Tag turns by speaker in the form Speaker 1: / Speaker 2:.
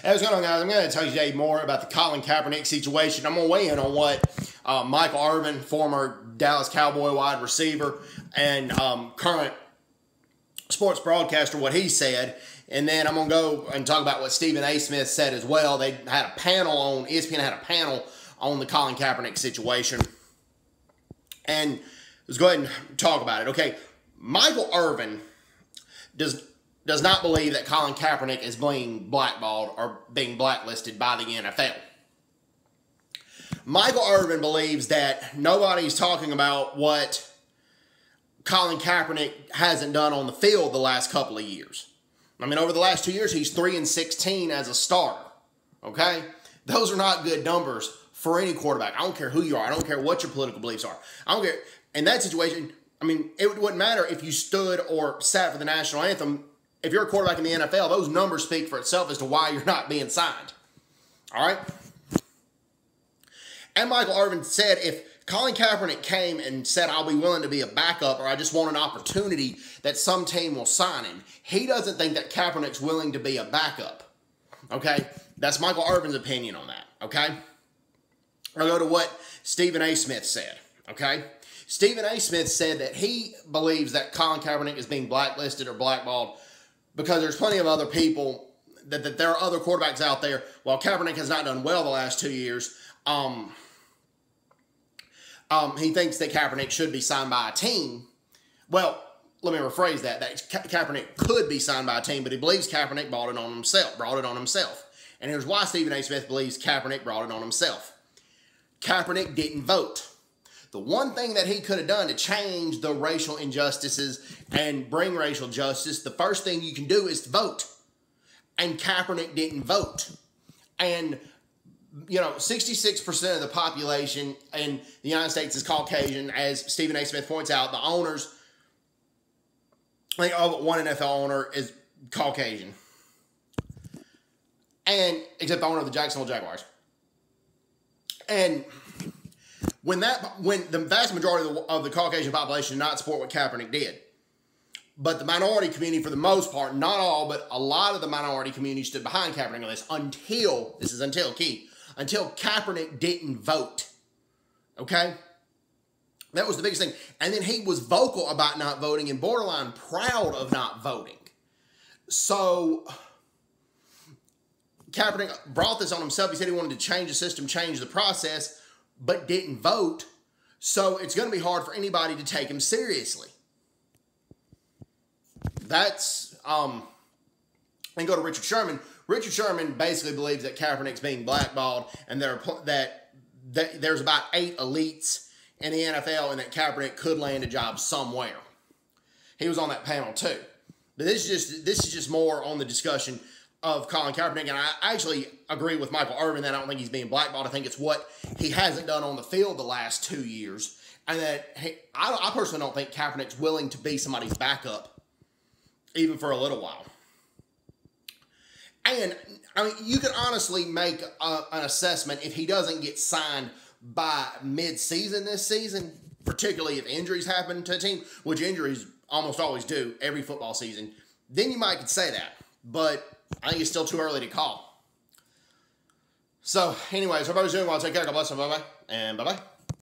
Speaker 1: Hey, what's going on, guys? I'm going to tell you today more about the Colin Kaepernick situation. I'm going to weigh in on what Michael Irvin, former Dallas Cowboy wide receiver and current sports broadcaster, what he said. And then I'm going to go and talk about what Stephen A. Smith said as well. They had a panel on, ESPN had a panel on the Colin Kaepernick situation. And let's go ahead and talk about it. Okay, Michael Irvin does not believe that Colin Kaepernick is being blackballed or being blacklisted by the NFL. Michael Irvin believes that nobody's talking about what Colin Kaepernick hasn't done on the field the last couple of years. I mean, over the last 2 years, he's 3-16 as a starter. Okay? Those are not good numbers for any quarterback. I don't care who you are. I don't care what your political beliefs are. I don't care. In that situation, I mean, it wouldn't matter if you stood or sat for the national anthem. If you're a quarterback in the NFL, those numbers speak for itself as to why you're not being signed. All right? And Michael Irvin said if Colin Kaepernick came and said, I'll be willing to be a backup or I just want an opportunity that some team will sign him, he doesn't think that Kaepernick's willing to be a backup. Okay? That's Michael Irvin's opinion on that. Okay? I'll go to what Stephen A. Smith said. Okay? Stephen A. Smith said that he believes that Colin Kaepernick is being blacklisted or blackballed because there's plenty of other people, that there are other quarterbacks out there. While Kaepernick has not done well the last 2 years, he thinks that Kaepernick should be signed by a team. Well, let me rephrase that. That Kaepernick could be signed by a team, but he believes Kaepernick brought it on himself. And here's why Stephen A. Smith believes Kaepernick brought it on himself. Kaepernick didn't vote. The one thing that he could have done to change the racial injustices and bring racial justice, the first thing you can do is to vote. And Kaepernick didn't vote. And, 66% of the population in the United States is Caucasian. As Stephen A. Smith points out, the owners, I think one NFL owner is Caucasian. And, except the owner of the Jacksonville Jaguars. And when the vast majority of the Caucasian population did not support what Kaepernick did, but the minority community, for the most part, not all, but a lot of the minority community stood behind Kaepernick on this until Kaepernick didn't vote. Okay? That was the biggest thing. And then he was vocal about not voting and borderline proud of not voting. So Kaepernick brought this on himself. He said he wanted to change the system, change the process, but didn't vote, so it's going to be hard for anybody to take him seriously. That's, and go to Richard Sherman. Richard Sherman basically believes that Kaepernick's being blackballed, and that there's about 8 elites in the NFL, and that Kaepernick could land a job somewhere. He was on that panel too. But this is just more on the discussion of Colin Kaepernick, and I actually agree with Michael Irvin that I don't think he's being blackballed. I think it's what he hasn't done on the field the last 2 years, and that I personally don't think Kaepernick's willing to be somebody's backup, even for a little while. And, I mean, you can honestly make an assessment if he doesn't get signed by mid-season this season, particularly if injuries happen to a team, which injuries almost always do every football season, then you might could say that. But I think it's still too early to call. So, anyways, everybody's doing well. Take care. God bless them. Bye-bye. And bye-bye.